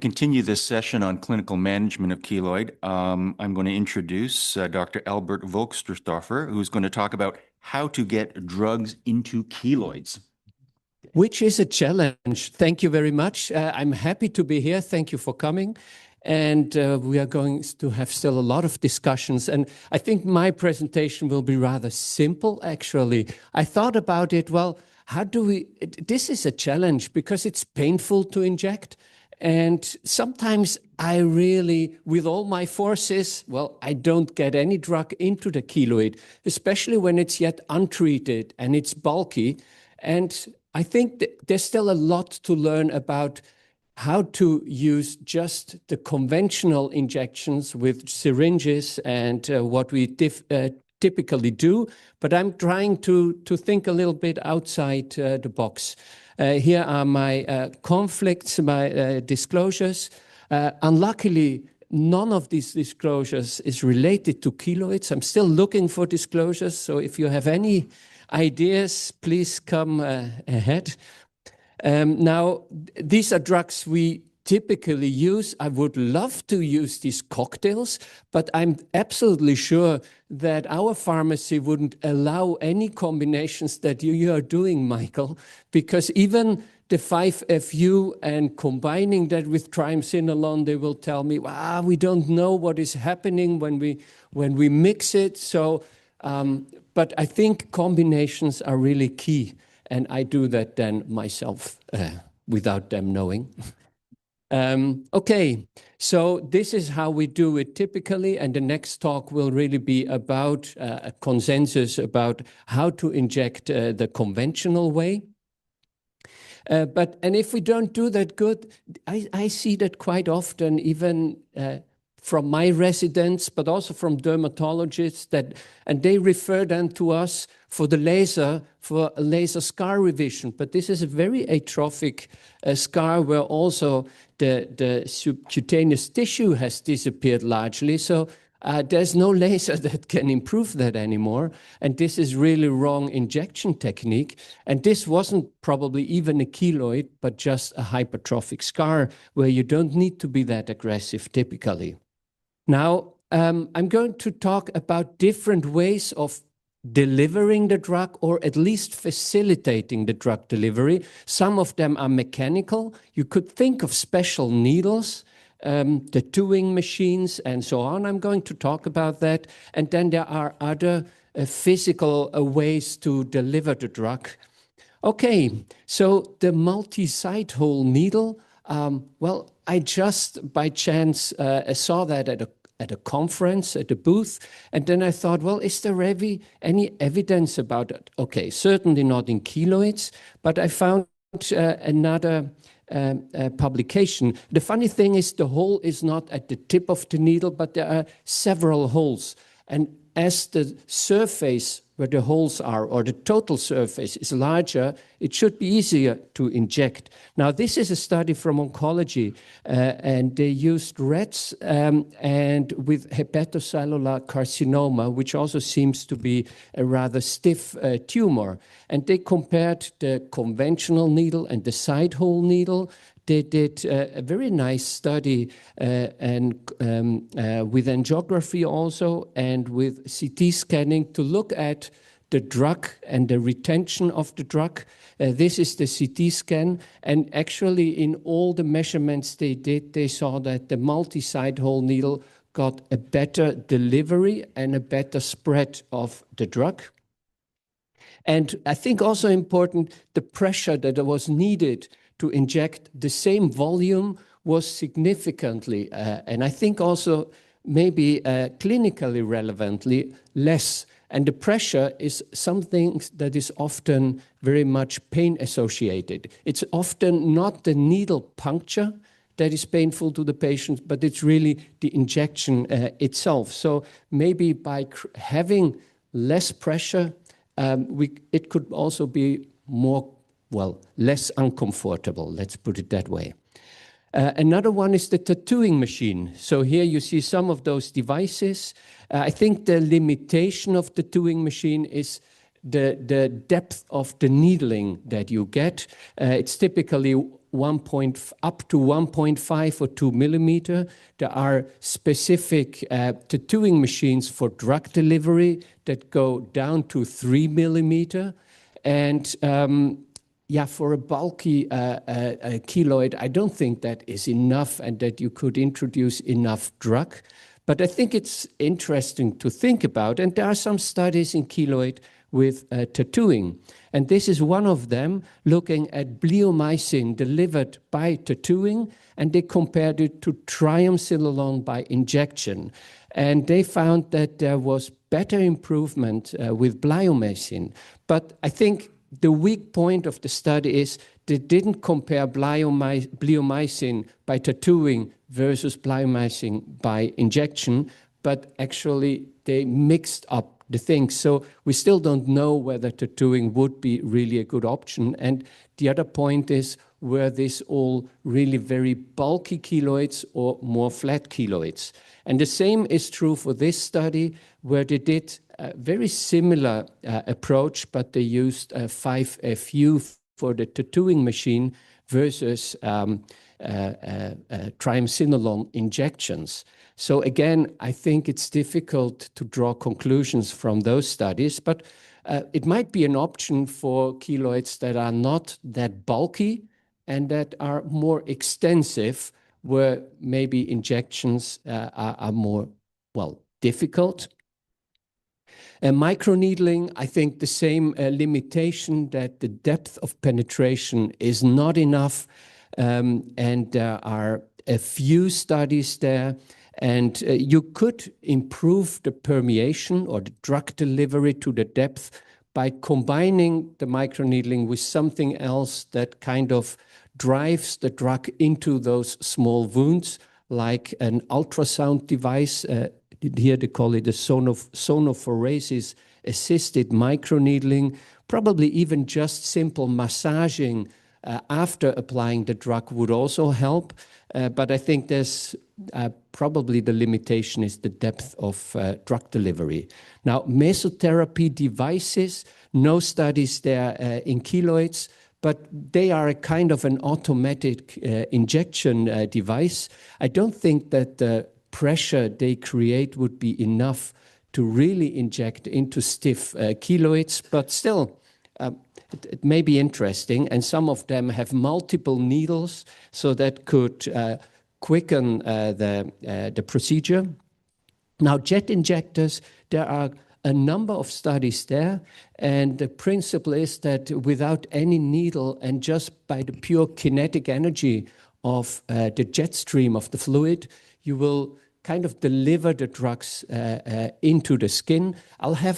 Continue this session on clinical management of keloid. I'm going to introduce Dr. Albert Wolkerstorfer, who's going to talk about how to get drugs into keloids. Which is a challenge. Thank you very much. I'm happy to be here. Thank you for coming. And we are going to have still a lot of discussions. And I think my presentation will be rather simple, actually. I thought about it, well, how do we, this is a challenge because it's painful to inject. And sometimes I really, with all my forces, well, I don't get any drug into the keloid, especially when it's yet untreated and it's bulky. And I think there's still a lot to learn about how to use just the conventional injections with syringes and what we typically do. But I'm trying to think a little bit outside the box. Here are my conflicts, my disclosures. Unluckily, none of these disclosures is related to keloids. I'm still looking for disclosures. So if you have any ideas, please come ahead. Now, these are drugs we typically use. I would love to use these cocktails, but I'm absolutely sure that our pharmacy wouldn't allow any combinations that you are doing, Michael, because even the 5-FU and combining that with triamcinolone, they will tell me, wow, we don't know what is happening when we mix it. So, but I think combinations are really key, and I do that then myself without them knowing. Okay, so this is how we do it typically, and the next talk will really be about a consensus about how to inject the conventional way. And if we don't do that good, I see that quite often, even from my residents, but also from dermatologists, and they refer then to us for the laser, for a laser scar revision. But this is a very atrophic scar where also the subcutaneous tissue has disappeared largely. So there's no laser that can improve that anymore. And this is really wrong injection technique. And this wasn't probably even a keloid, but just a hypertrophic scar where you don't need to be that aggressive typically. Now, I'm going to talk about different ways of delivering the drug, or at least facilitating the drug delivery. Some of them are mechanical. You could think of special needles, the Turing machines, and so on. I'm going to talk about that. And then there are other physical ways to deliver the drug. Okay, so the multi-site hole needle, well, I just by chance saw that at a conference, at a booth, and then I thought, well, is there any evidence about it? Okay, certainly not in keloids, but I found another publication. The funny thing is the hole is not at the tip of the needle, but there are several holes. And as the surface where the holes are, or the total surface is larger, it should be easier to inject. Now, this is a study from oncology, and they used rats and with hepatocellular carcinoma, which also seems to be a rather stiff tumor. And they compared the conventional needle and the side hole needle. They did a very nice study and with angiography also, and with CT scanning to look at the drug and the retention of the drug. This is the CT scan, and actually in all the measurements they did, they saw that the multi-site hole needle got a better delivery and a better spread of the drug. And I think also important, the pressure that was needed to inject the same volume was significantly, and I think also maybe clinically relevantly, less. And the pressure is something that is often very much pain associated. It's often not the needle puncture that is painful to the patient, but it's really the injection itself. So maybe by having less pressure, it could also be more, well, less uncomfortable, let's put it that way. Another one is the tattooing machine. So here you see some of those devices. I think the limitation of the tattooing machine is the depth of the needling that you get. It's typically up to 1.5 or 2 millimeter. There are specific tattooing machines for drug delivery that go down to 3 millimeter. And yeah, for a bulky keloid, I don't think that is enough and that you could introduce enough drug. But I think it's interesting to think about. And there are some studies in keloid with tattooing. And this is one of them, looking at bleomycin delivered by tattooing, and they compared it to triamcinolone by injection. And they found that there was better improvement with bleomycin. But I think the weak point of the study is they didn't compare bleomycin by tattooing versus bleomycin by injection, but actually they mixed up the things. So we still don't know whether tattooing would be really a good option. And the other point is, were these all really very bulky keloids or more flat keloids? And the same is true for this study, where they did a very similar approach, but they used 5-FU for the tattooing machine versus triamcinolone injections. So again, I think it's difficult to draw conclusions from those studies, but it might be an option for keloids that are not that bulky and that are more extensive, where maybe injections are more, well, difficult. Microneedling, I think the same limitation, that the depth of penetration is not enough, and there are a few studies there. And you could improve the permeation or the drug delivery to the depth by combining the microneedling with something else that kind of drives the drug into those small wounds, like an ultrasound device. Here they call it a sonophoresis assisted microneedling. Probably even just simple massaging after applying the drug would also help. But I think there's probably the limitation is the depth of drug delivery. Now, mesotherapy devices, no studies there in keloids, but they are a kind of an automatic injection device. I don't think that the pressure they create would be enough to really inject into stiff keloids, but still, it may be interesting. And some of them have multiple needles, so that could quicken the procedure. Now, jet injectors, there are a number of studies there, and the principle is that without any needle and just by the pure kinetic energy of the jet stream of the fluid, you will kind of deliver the drugs into the skin. I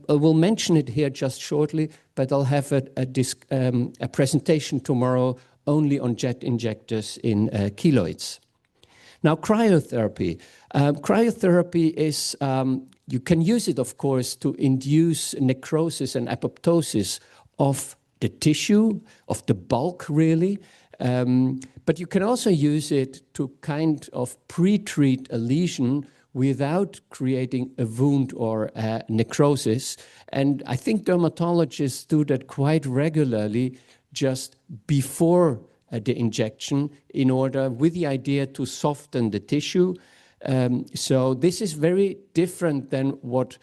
will mention it here just shortly, but I'll have a presentation tomorrow only on jet injectors in keloids. Now, cryotherapy. Cryotherapy is, you can use it, of course, to induce necrosis and apoptosis of the tissue, of the bulk, really. But you can also use it to kind of pre-treat a lesion without creating a wound or necrosis. And I think dermatologists do that quite regularly, just before the injection, in order, with the idea to soften the tissue. So this is very different than what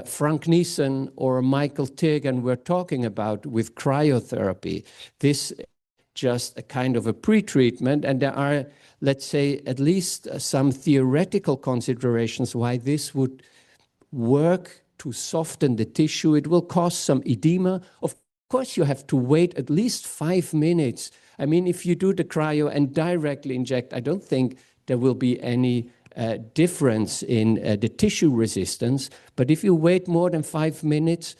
Frank Niesen or Michael Tirgan were talking about with cryotherapy. This just a kind of a pre-treatment, and there are, let's say, at least some theoretical considerations why this would work to soften the tissue. It will cause some edema. Of course, you have to wait at least 5 minutes. I mean, if you do the cryo and directly inject, I don't think there will be any difference in the tissue resistance. But if you wait more than 5 minutes,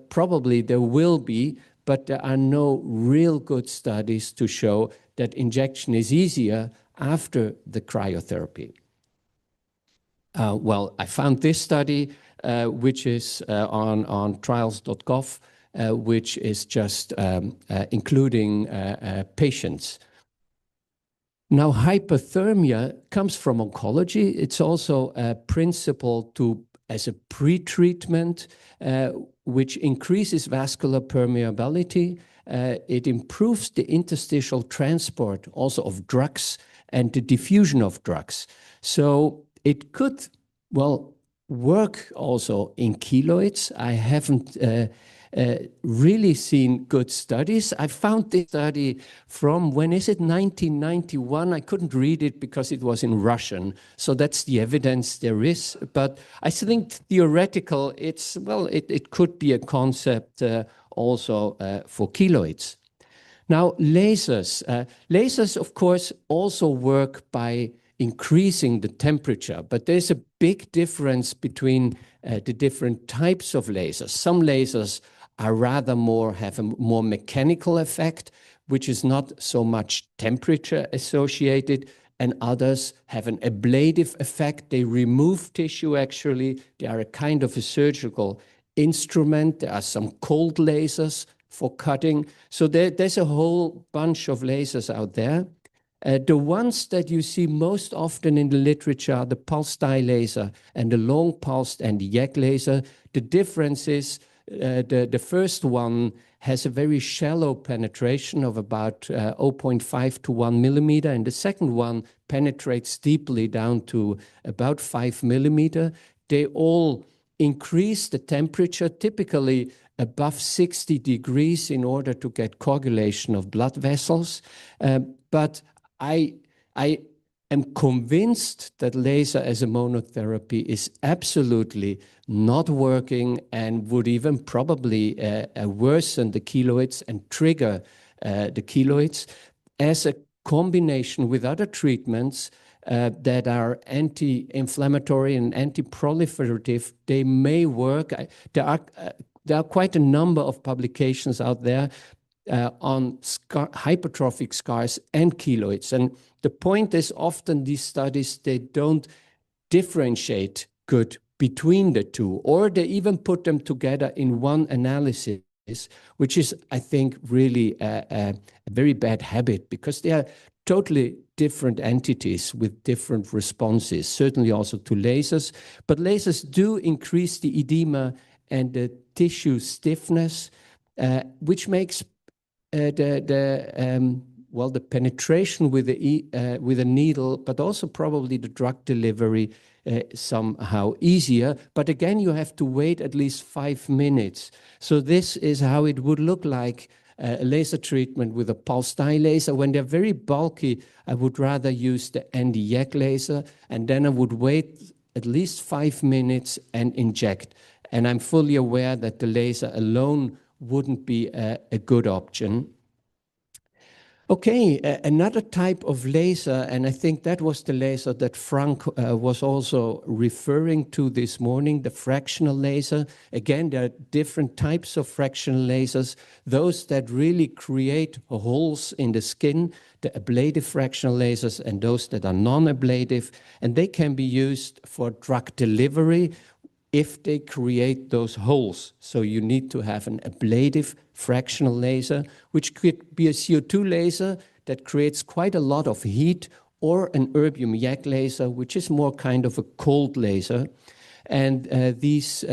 probably there will be, but there are no real good studies to show that injection is easier after the cryotherapy. Well, I found this study, which is on trials.gov, which is just including patients. Now, hypothermia comes from oncology. It's also a principle as a pre-treatment, which increases vascular permeability it improves the interstitial transport also of drugs and the diffusion of drugs. So it could, well, work also in keloids. I haven't really seen good studies. I found this study from, when is it, 1991? I couldn't read it because it was in Russian. So that's the evidence there is. But I think theoretical, it's, well, it could be a concept also for keloids. Now, lasers. Lasers, of course, also work by increasing the temperature, but there's a big difference between the different types of lasers. Some lasers are rather have a more mechanical effect, which is not so much temperature associated, and others have an ablative effect. They remove tissue actually. They are a kind of a surgical instrument. There are some cold lasers for cutting. So there's a whole bunch of lasers out there. The ones that you see most often in the literature are the pulsed dye laser and the long pulsed and the YAG laser. The difference is the first one has a very shallow penetration of about 0.5 to 1 millimeter, and the second one penetrates deeply down to about 5 millimeter. They all increase the temperature, typically above 60 degrees, in order to get coagulation of blood vessels. But I am convinced that laser as a monotherapy is absolutely not working and would even probably worsen the keloids and trigger the keloids. As a combination with other treatments that are anti-inflammatory and anti-proliferative, they may work. There are quite a number of publications out there on hypertrophic scars and keloids. And the point is, often these studies, they don't differentiate good between the two, or they even put them together in one analysis, which is, I think, really a very bad habit, because they are totally different entities with different responses, certainly also to lasers. But lasers do increase the edema and the tissue stiffness, which makes the penetration with a needle, but also probably the drug delivery somehow easier. But again, you have to wait at least 5 minutes. So this is how it would look like a laser treatment with a pulsed dye laser. When they're very bulky, I would rather use the ND-YAG laser, and then I would wait at least 5 minutes and inject. And I'm fully aware that the laser alone wouldn't be a good option. Okay, another type of laser, and I think that was the laser that Frank was also referring to this morning, the fractional laser. Again, there are different types of fractional lasers, those that really create holes in the skin, the ablative fractional lasers, and those that are non-ablative, and they can be used for drug delivery if they create those holes. So you need to have an ablative fractional laser, which could be a CO2 laser that creates quite a lot of heat, or an erbium YAG laser, which is more kind of a cold laser. And these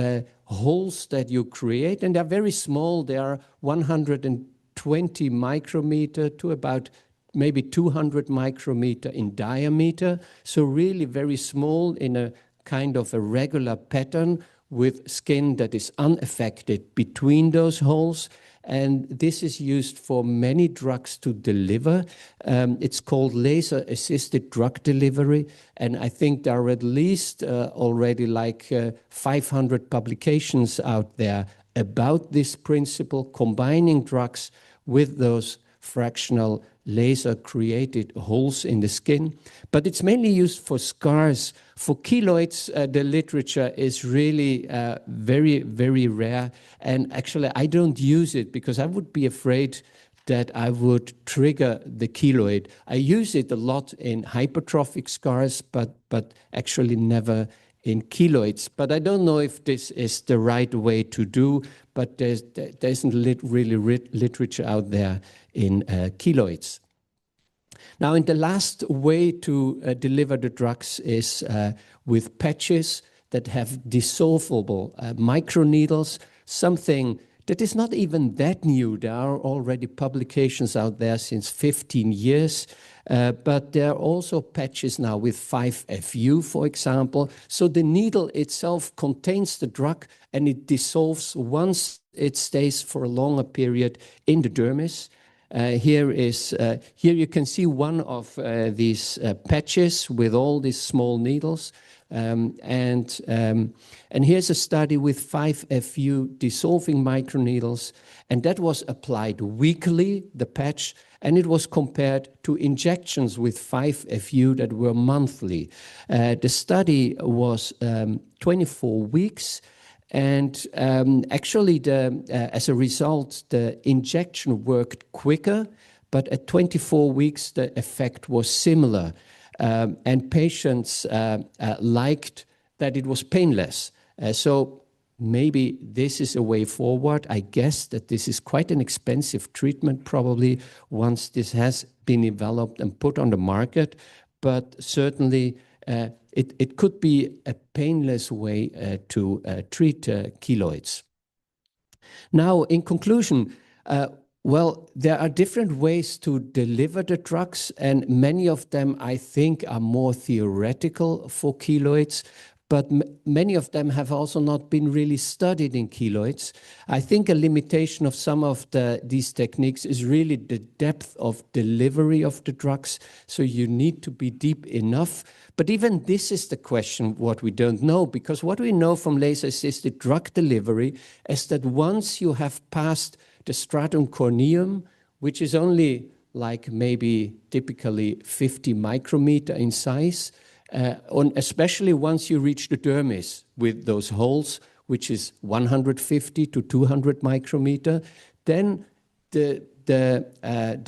holes that you create, and they're very small, they are 120 micrometer to about maybe 200 micrometer in diameter. So really very small in a kind of a regular pattern with skin that is unaffected between those holes. And this is used for many drugs to deliver. It's called laser-assisted drug delivery. And I think there are at least already like 500 publications out there about this principle, combining drugs with those fractional laser-created holes in the skin. But it's mainly used for scars. For keloids, the literature is really very, very rare. And actually, I don't use it because I would be afraid that I would trigger the keloid. I use it a lot in hypertrophic scars, but actually never in keloids. But I don't know if this is the right way to do, but there isn't really literature out there in keloids. Now, in the last way to deliver the drugs is with patches that have dissolvable microneedles, something that is not even that new. There are already publications out there since 15 years, but there are also patches now with 5-FU, for example. So the needle itself contains the drug and it dissolves once it stays for a longer period in the dermis. Here you can see one of these patches with all these small needles. And here's a study with 5-FU dissolving microneedles, and that was applied weekly, the patch, and it was compared to injections with 5-FU that were monthly. The study was 24 weeks, and actually, as a result, the injection worked quicker, but at 24 weeks, the effect was similar. And patients liked that it was painless. So maybe this is a way forward. I guess that this is quite an expensive treatment, probably, once this has been developed and put on the market. But certainly, it could be a painless way to treat keloids. Now, in conclusion, well, there are different ways to deliver the drugs, and many of them, I think, are more theoretical for keloids, but many of them have also not been really studied in keloids. I think a limitation of some of these techniques is really the depth of delivery of the drugs, so you need to be deep enough. But even this is the question, what we don't know, because what we know from laser-assisted drug delivery is that once you have passed the stratum corneum, which is only like maybe typically 50 micrometer in size, especially once you reach the dermis with those holes, which is 150 to 200 micrometer, then the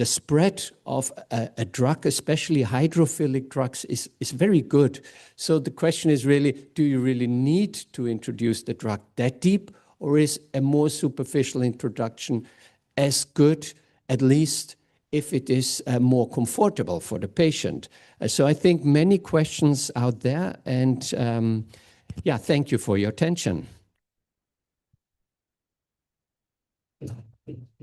spread of a drug, especially hydrophilic drugs, is very good. So the question is really, do you really need to introduce the drug that deep, or is a more superficial introduction as good, at least if it is more comfortable for the patient? So I think many questions out there, and yeah, thank you for your attention.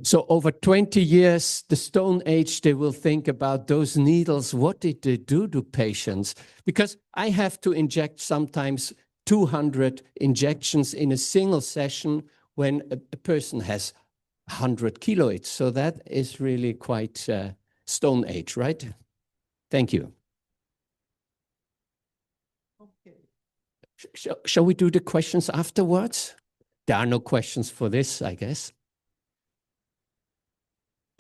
So over 20 years, the Stone Age, they will think about those needles. What did they do to patients? Because I have to inject sometimes 200 injections in a single session when a person has 100 keloids. So that is really quite Stone Age, right? Thank you. Okay. Shall we do the questions afterwards? There are no questions for this, I guess.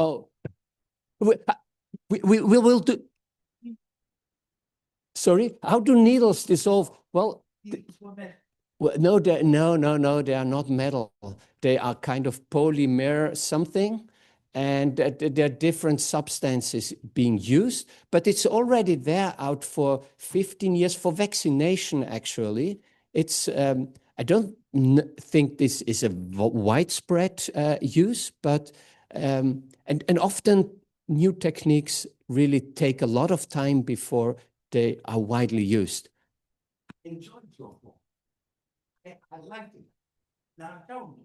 Oh, we will do. Sorry, how do needles dissolve? Well, no, they are not metal. They are kind of polymer something, and there are different substances being used, but it's already there out for 15 years for vaccination, actually. It's, I don't think this is a widespread use, but, and often new techniques really take a lot of time before they are widely used. Enjoy your book. I liked it. Now tell me,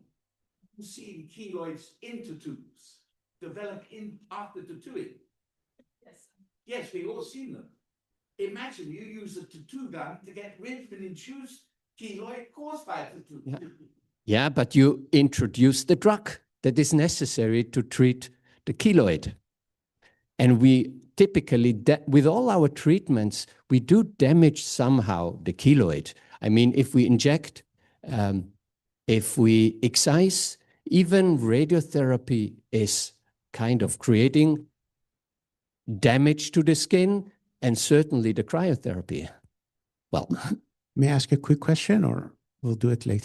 you see keloids into tubes develop in after tattooing? Yes. Yes, we all seen them. Imagine you use a tattoo gun to get rid of an induced keloid caused by a tattoo. Yeah, but you introduce the drug that is necessary to treat the keloid. And we typically, with all our treatments, we do damage somehow the keloid. I mean, if we inject, if we excise, even radiotherapy is kind of creating damage to the skin, and certainly the cryotherapy. Well, may I ask a quick question, or we'll do it later?